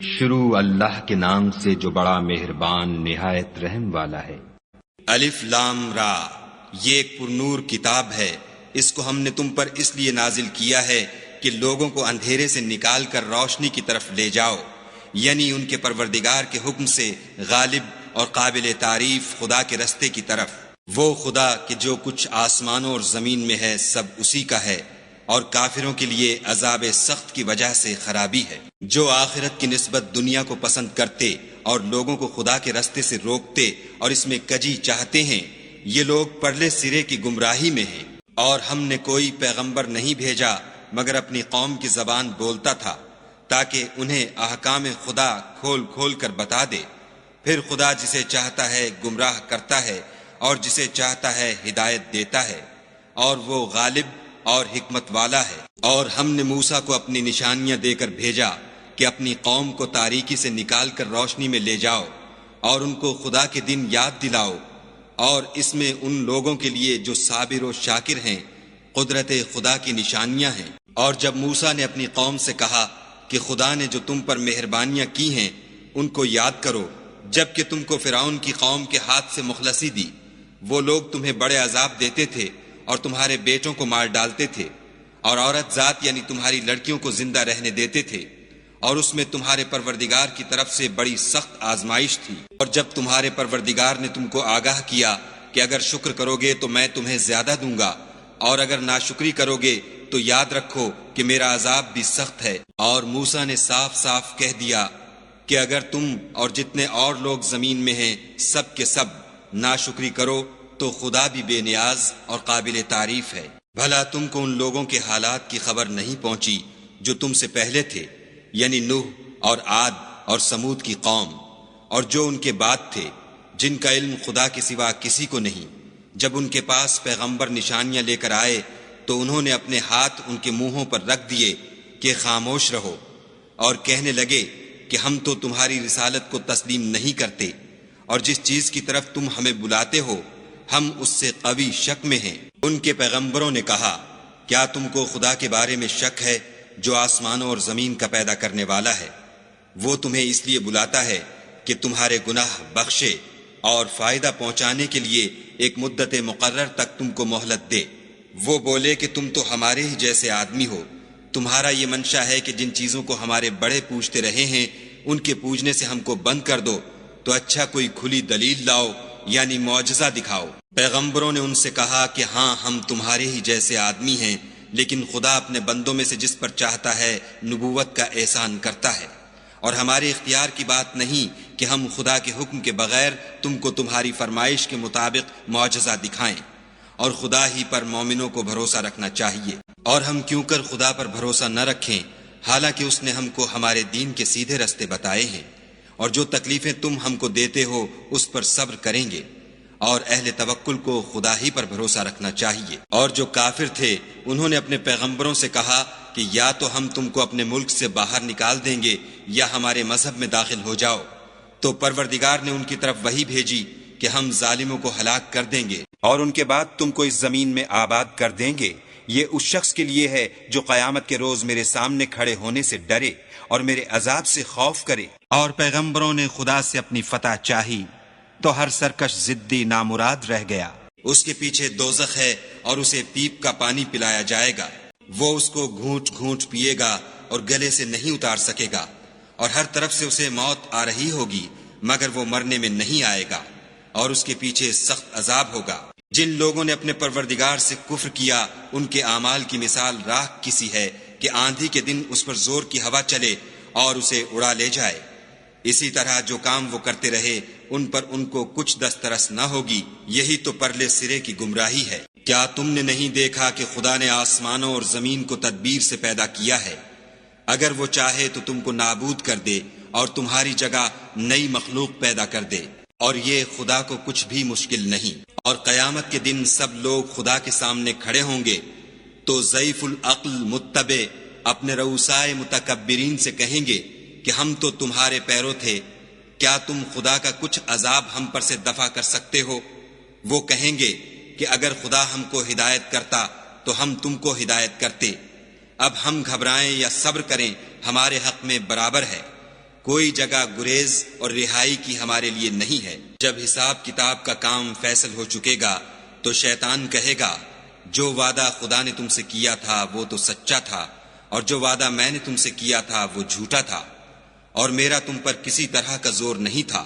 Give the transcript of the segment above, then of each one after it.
شروع اللہ کے نام سے جو بڑا مہربان نہایت رحم والا ہے۔ الف لام را، یہ ایک پرنور کتاب ہے، اس کو ہم نے تم پر اس لیے نازل کیا ہے کہ لوگوں کو اندھیرے سے نکال کر روشنی کی طرف لے جاؤ، یعنی ان کے پروردگار کے حکم سے غالب اور قابل تعریف خدا کے رستے کی طرف۔ وہ خدا کہ جو کچھ آسمانوں اور زمین میں ہے سب اسی کا ہے، اور کافروں کے لیے عذاب سخت کی وجہ سے خرابی ہے۔ جو آخرت کی نسبت دنیا کو پسند کرتے اور لوگوں کو خدا کے رستے سے روکتے اور اس میں کجی چاہتے ہیں، یہ لوگ پرلے سرے کی گمراہی میں ہیں۔ اور ہم نے کوئی پیغمبر نہیں بھیجا مگر اپنی قوم کی زبان بولتا تھا، تاکہ انہیں احکام خدا کھول کھول کر بتا دے۔ پھر خدا جسے چاہتا ہے گمراہ کرتا ہے اور جسے چاہتا ہے ہدایت دیتا ہے، اور وہ غالب اور حکمت والا ہے۔ اور ہم نے موسیٰ کو اپنی نشانیاں دے کر بھیجا کہ اپنی قوم کو تاریکی سے نکال کر روشنی میں لے جاؤ، اور ان کو خدا کے دن یاد دلاؤ، اور اس میں ان لوگوں کے لیے جو صابر و شاکر ہیں قدرت خدا کی نشانیاں ہیں۔ اور جب موسیٰ نے اپنی قوم سے کہا کہ خدا نے جو تم پر مہربانیاں کی ہیں ان کو یاد کرو، جب کہ تم کو فرعون کی قوم کے ہاتھ سے مخلصی دی، وہ لوگ تمہیں بڑے عذاب دیتے تھے اور تمہارے بیٹوں کو مار ڈالتے تھے، اور عورت ذات یعنی تمہاری لڑکیوں کو زندہ رہنے دیتے تھے، اور اس میں تمہارے پروردگار کی طرف سے بڑی سخت آزمائش تھی۔ اور جب تمہارے پروردگار نے تم کو آگاہ کیا کہ اگر شکر کرو گے تو میں تمہیں زیادہ دوں گا، اور اگر ناشکری کرو گے تو یاد رکھو کہ میرا عذاب بھی سخت ہے۔ اور موسیٰ نے صاف صاف کہہ دیا کہ اگر تم اور جتنے اور لوگ زمین میں ہیں سب کے سب ناشکری کرو تو خدا بھی بے نیاز اور قابل تعریف ہے۔ بھلا تم کو ان لوگوں کے حالات کی خبر نہیں پہنچی جو تم سے پہلے تھے، یعنی نوح اور عاد اور سمود کی قوم، اور جو ان کے بعد تھے، جن کا علم خدا کے سوا کسی کو نہیں۔ جب ان کے پاس پیغمبر نشانیاں لے کر آئے تو انہوں نے اپنے ہاتھ ان کے منہوں پر رکھ دیے کہ خاموش رہو، اور کہنے لگے کہ ہم تو تمہاری رسالت کو تسلیم نہیں کرتے، اور جس چیز کی طرف تم ہمیں بلاتے ہو ہم اس سے قوی شک میں ہیں۔ ان کے پیغمبروں نے کہا، کیا تم کو خدا کے بارے میں شک ہے جو آسمانوں اور زمین کا پیدا کرنے والا ہے؟ وہ تمہیں اس لیے بلاتا ہے کہ تمہارے گناہ بخشے اور فائدہ پہنچانے کے لیے ایک مدت مقرر تک تم کو مہلت دے۔ وہ بولے کہ تم تو ہمارے ہی جیسے آدمی ہو، تمہارا یہ منشا ہے کہ جن چیزوں کو ہمارے بڑے پوجتے رہے ہیں ان کے پوجنے سے ہم کو بند کر دو، تو اچھا کوئی کھلی دلیل لاؤ، یعنی معجزہ دکھاؤ۔ پیغمبروں نے ان سے کہا کہ ہاں ہم تمہارے ہی جیسے آدمی ہیں، لیکن خدا اپنے بندوں میں سے جس پر چاہتا ہے نبوت کا احسان کرتا ہے، اور ہمارے اختیار کی بات نہیں کہ ہم خدا کے حکم کے بغیر تم کو تمہاری فرمائش کے مطابق معجزہ دکھائیں، اور خدا ہی پر مومنوں کو بھروسہ رکھنا چاہیے۔ اور ہم کیوں کر خدا پر بھروسہ نہ رکھیں حالانکہ اس نے ہم کو ہمارے دین کے سیدھے رستے بتائے ہیں، اور جو تکلیفیں تم ہم کو دیتے ہو اس پر صبر کریں گے، اور اہل توکل کو خدا ہی پر بھروسہ رکھنا چاہیے۔ اور جو کافر تھے انہوں نے اپنے پیغمبروں سے کہا کہ یا تو ہم تم کو اپنے ملک سے باہر نکال دیں گے یا ہمارے مذہب میں داخل ہو جاؤ، تو پروردگار نے ان کی طرف وحی بھیجی کہ ہم ظالموں کو ہلاک کر دیں گے اور ان کے بعد تم کو اس زمین میں آباد کر دیں گے۔ یہ اس شخص کے لیے ہے جو قیامت کے روز میرے سامنے کھڑے ہونے سے ڈرے اور میرے عذاب سے خوف کرے۔ اور پیغمبروں نے خدا سے اپنی فتح چاہی تو ہر سرکش ضدی نامراد رہ گیا۔ اس کے پیچھے دوزخ ہے اور اسے پیپ کا پانی پلایا جائے گا، وہ اس کو گھونٹ گھونٹ پیے گا اور گلے سے نہیں اتار سکے گا، اور ہر طرف سے اسے موت آ رہی ہوگی مگر وہ مرنے میں نہیں آئے گا، اور اس کے پیچھے سخت عذاب ہوگا۔ جن لوگوں نے اپنے پروردگار سے کفر کیا ان کے اعمال کی مثال راکھ کسی ہے کہ آندھی کے دن اس پر زور کی ہوا چلے اور اسے اڑا لے جائے۔ اسی طرح جو کام وہ کرتے رہے ان پر ان کو کچھ دسترس نہ ہوگی، یہی تو پرلے سرے کی گمراہی ہے۔ کیا تم نے نہیں دیکھا کہ خدا نے آسمانوں اور زمین کو تدبیر سے پیدا کیا ہے؟ اگر وہ چاہے تو تم کو نابود کر دے اور تمہاری جگہ نئی مخلوق پیدا کر دے، اور یہ خدا کو کچھ بھی مشکل نہیں۔ اور قیامت کے دن سب لوگ خدا کے سامنے کھڑے ہوں گے تو ضعیف العقل متبع اپنے رؤسائے متکبرین سے کہیں گے کہ ہم تو تمہارے پیرو تھے، کیا تم خدا کا کچھ عذاب ہم پر سے دفع کر سکتے ہو؟ وہ کہیں گے کہ اگر خدا ہم کو ہدایت کرتا تو ہم تم کو ہدایت کرتے، اب ہم گھبرائیں یا صبر کریں ہمارے حق میں برابر ہے۔ کوئی جگہ گریز اور رہائی کی ہمارے لیے نہیں ہے۔ جب حساب کتاب کا کام فیصل ہو چکے گا تو شیطان کہے گا جو وعدہ خدا نے تم سے کیا تھا وہ تو سچا تھا، اور جو وعدہ میں نے تم سے کیا تھا وہ جھوٹا تھا، اور میرا تم پر کسی طرح کا زور نہیں تھا۔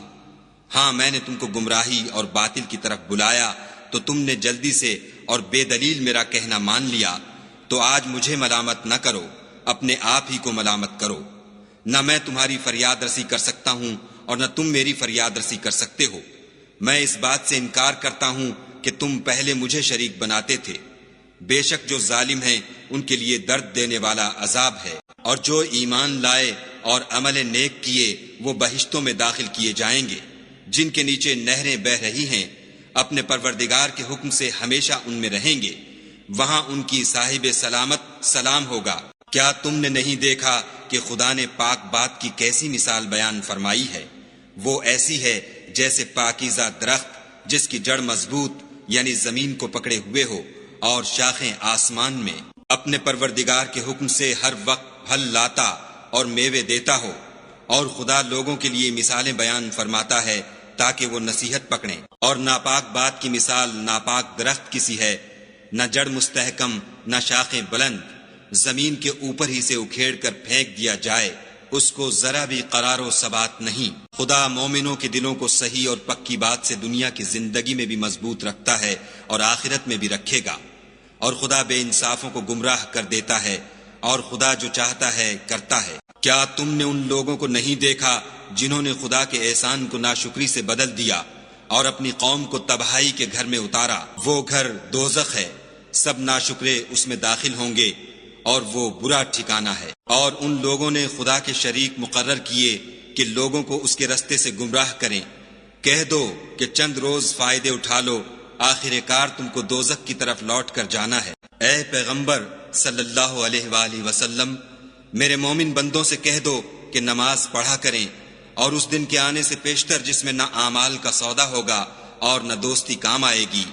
ہاں میں نے تم کو گمراہی اور باطل کی طرف بلایا تو تم نے جلدی سے اور بے دلیل میرا کہنا مان لیا، تو آج مجھے ملامت نہ کرو، اپنے آپ ہی کو ملامت کرو۔ نہ میں تمہاری فریاد رسی کر سکتا ہوں اور نہ تم میری فریاد رسی کر سکتے ہو۔ میں اس بات سے انکار کرتا ہوں کہ تم پہلے مجھے شریک بناتے تھے۔ بے شک جو ظالم ہیں ان کے لیے درد دینے والا عذاب ہے، اور جو ایمان لائے اور عمل نیک کیے وہ بہشتوں میں داخل کیے جائیں گے جن کے نیچے نہریں بہ رہی ہیں، اپنے پروردگار کے حکم سے ہمیشہ ان میں رہیں گے، وہاں ان کی صاحب سلامت سلام ہوگا۔ کیا تم نے نہیں دیکھا کہ خدا نے پاک بات کی کیسی مثال بیان فرمائی ہے؟ وہ ایسی ہے جیسے پاکیزہ درخت جس کی جڑ مضبوط یعنی زمین کو پکڑے ہوئے ہو اور شاخیں آسمان میں، اپنے پروردگار کے حکم سے ہر وقت پھل لاتا اور میوے دیتا ہو۔ اور خدا لوگوں کے لیے مثالیں بیان فرماتا ہے تاکہ وہ نصیحت پکڑیں۔ اور ناپاک بات کی مثال ناپاک درخت کی سی ہے، نہ جڑ مستحکم نہ شاخیں بلند، زمین کے اوپر ہی سے اکھیڑ کر پھینک دیا جائے، اس کو ذرا بھی قرار و ثبات نہیں۔ خدا مومنوں کے دلوں کو صحیح اور پکی بات سے دنیا کی زندگی میں بھی مضبوط رکھتا ہے اور آخرت میں بھی رکھے گا، اور خدا بے انصافوں کو گمراہ کر دیتا ہے، اور خدا جو چاہتا ہے کرتا ہے۔ کیا تم نے ان لوگوں کو نہیں دیکھا جنہوں نے خدا کے احسان کو ناشکری سے بدل دیا اور اپنی قوم کو تباہی کے گھر میں اتارا؟ وہ گھر دوزخ ہے، سب ناشکرے اس میں داخل ہوں گے، اور وہ برا ٹھکانہ ہے۔ اور ان لوگوں نے خدا کے شریک مقرر کیے کہ لوگوں کو اس کے رستے سے گمراہ کریں۔ کہہ دو کہ چند روز فائدے اٹھا لو، آخر کار تم کو دوزخ کی طرف لوٹ کر جانا ہے۔ اے پیغمبر صلی اللہ علیہ وآلہ وسلم، میرے مومن بندوں سے کہہ دو کہ نماز پڑھا کریں، اور اس دن کے آنے سے پیشتر جس میں نہ اعمال کا سودا ہوگا اور نہ دوستی کام آئے گی،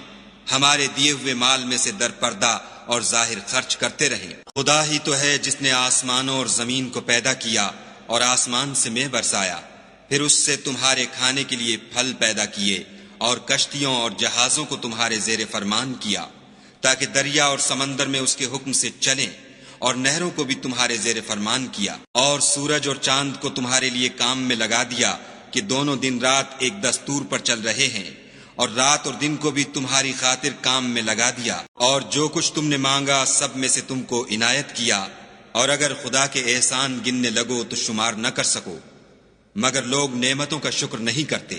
ہمارے دیے ہوئے مال میں سے در پردہ اور ظاہر خرچ کرتے رہیں۔ خدا ہی تو ہے جس نے آسمانوں اور زمین کو پیدا کیا اور آسمان سے مے برسایا، پھر اس سے تمہارے کھانے کے لیے پھل پیدا کیے، اور کشتیوں اور جہازوں کو تمہارے زیر فرمان کیا تاکہ دریا اور سمندر میں اس کے حکم سے چلیں، اور نہروں کو بھی تمہارے زیر فرمان کیا، اور سورج اور چاند کو تمہارے لیے کام میں لگا دیا کہ دونوں دن رات ایک دستور پر چل رہے ہیں، اور رات اور دن کو بھی تمہاری خاطر کام میں لگا دیا، اور جو کچھ تم نے مانگا سب میں سے تم کو عنایت کیا، اور اگر خدا کے احسان گننے لگو تو شمار نہ کر سکو، مگر لوگ نعمتوں کا شکر نہیں کرتے۔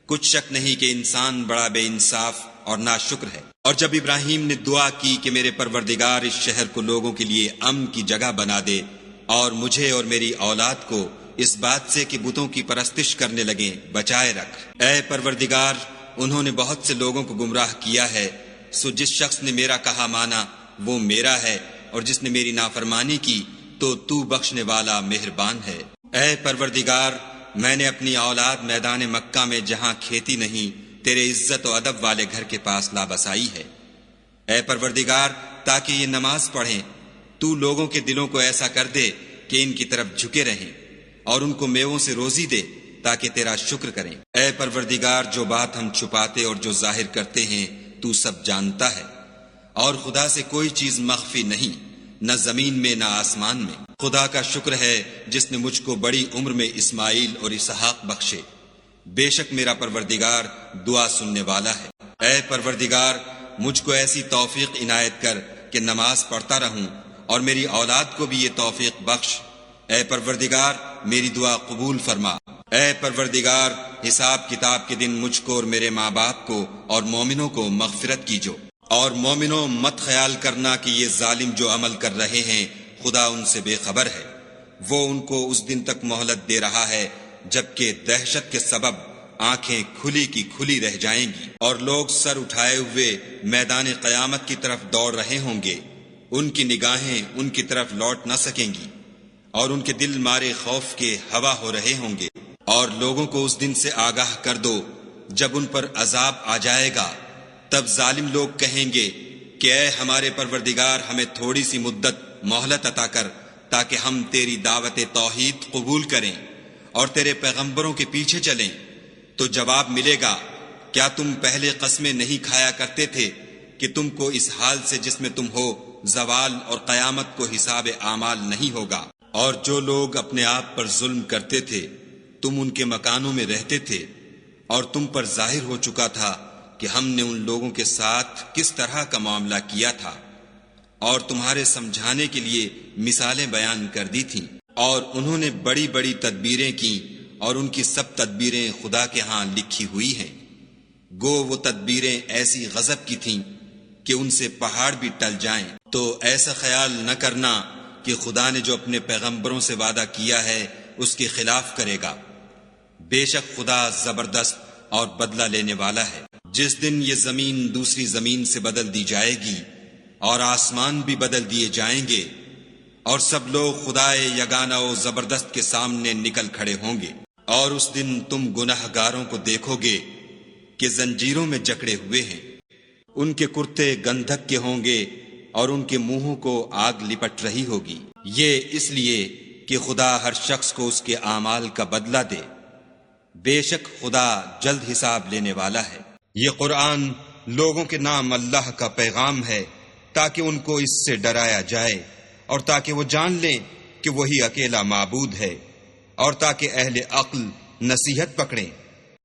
کچھ شک نہیں کہ انسان بڑا بے انصاف اور ناشکر ہے۔ اور جب ابراہیم نے دعا کی کہ میرے پروردگار اس شہر کو لوگوں کے لیے امن کی جگہ بنا دے، اور مجھے اور میری اولاد کو اس بات سے کہ بتوں کی پرستش کرنے لگیں بچائے رکھ۔ اے پروردگار، انہوں نے بہت سے لوگوں کو گمراہ کیا ہے، سو جس شخص نے میرا کہا مانا وہ میرا ہے، اور جس نے میری نافرمانی کی تو بخشنے والا مہربان ہے۔ اے پروردگار، میں نے اپنی اولاد میدان مکہ میں جہاں کھیتی نہیں تیرے عزت و ادب والے گھر کے پاس لا بسائی ہے۔ اے پروردگار، تاکہ یہ نماز پڑھیں، تو لوگوں کے دلوں کو ایسا کر دے کہ ان کی طرف جھکے رہیں، اور ان کو میووں سے روزی دے تاکہ تیرا شکر کریں۔ اے پروردگار، جو بات ہم چھپاتے اور جو ظاہر کرتے ہیں تو سب جانتا ہے، اور خدا سے کوئی چیز مخفی نہیں، نہ زمین میں نہ آسمان میں۔ خدا کا شکر ہے جس نے مجھ کو بڑی عمر میں اسماعیل اور اسحاق بخشے، بے شک میرا پروردگار دعا سننے والا ہے۔ اے پروردگار، مجھ کو ایسی توفیق عنایت کر کہ نماز پڑھتا رہوں، اور میری اولاد کو بھی یہ توفیق بخش۔ اے پروردگار، میری دعا قبول فرما۔ اے پروردگار، حساب کتاب کے دن مجھ کو اور میرے ماں باپ کو اور مومنوں کو مغفرت کیجو۔ اور مومنوں، مت خیال کرنا کہ یہ ظالم جو عمل کر رہے ہیں خدا ان سے بے خبر ہے، وہ ان کو اس دن تک مہلت دے رہا ہے جبکہ دہشت کے سبب آنکھیں کھلی کی کھلی رہ جائیں گی، اور لوگ سر اٹھائے ہوئے میدان قیامت کی طرف دوڑ رہے ہوں گے، ان کی نگاہیں ان کی طرف لوٹ نہ سکیں گی، اور ان کے دل مارے خوف کے ہوا ہو رہے ہوں گے۔ اور لوگوں کو اس دن سے آگاہ کر دو جب ان پر عذاب آ جائے گا، تب ظالم لوگ کہیں گے کہ اے ہمارے پروردگار، ہمیں تھوڑی سی مدت مہلت عطا کر تاکہ ہم تیری دعوت توحید قبول کریں اور تیرے پیغمبروں کے پیچھے چلیں تو جواب ملے گا، کیا تم پہلے قسمیں نہیں کھایا کرتے تھے کہ تم کو اس حال سے جس میں تم ہو زوال اور قیامت کو حساب اعمال نہیں ہوگا؟ اور جو لوگ اپنے آپ پر ظلم کرتے تھے تم ان کے مکانوں میں رہتے تھے، اور تم پر ظاہر ہو چکا تھا کہ ہم نے ان لوگوں کے ساتھ کس طرح کا معاملہ کیا تھا، اور تمہارے سمجھانے کے لیے مثالیں بیان کر دی تھیں، اور انہوں نے بڑی بڑی تدبیریں کی، اور ان کی سب تدبیریں خدا کے ہاں لکھی ہوئی ہیں۔ گو وہ تدبیریں ایسی غضب کی تھیں کہ ان سے پہاڑ بھی ٹل جائیں۔ تو ایسا خیال نہ کرنا کہ خدا نے جو اپنے پیغمبروں سے وعدہ کیا ہے اس کے خلاف کرے گا۔ بے شک خدا زبردست اور بدلہ لینے والا ہے۔ جس دن یہ زمین دوسری زمین سے بدل دی جائے گی اور آسمان بھی بدل دیے جائیں گے، اور سب لوگ خدائے یگانہ و زبردست کے سامنے نکل کھڑے ہوں گے، اور اس دن تم گناہ گاروں کو دیکھو گے کہ زنجیروں میں جکڑے ہوئے ہیں، ان کے کرتے گندھک کے ہوں گے اور ان کے منہوں کو آگ لپٹ رہی ہوگی۔ یہ اس لیے کہ خدا ہر شخص کو اس کے اعمال کا بدلہ دے، بے شک خدا جلد حساب لینے والا ہے۔ یہ قرآن لوگوں کے نام اللہ کا پیغام ہے تاکہ ان کو اس سے ڈرایا جائے، اور تاکہ وہ جان لیں کہ وہی اکیلا معبود ہے، اور تاکہ اہل عقل نصیحت پکڑیں۔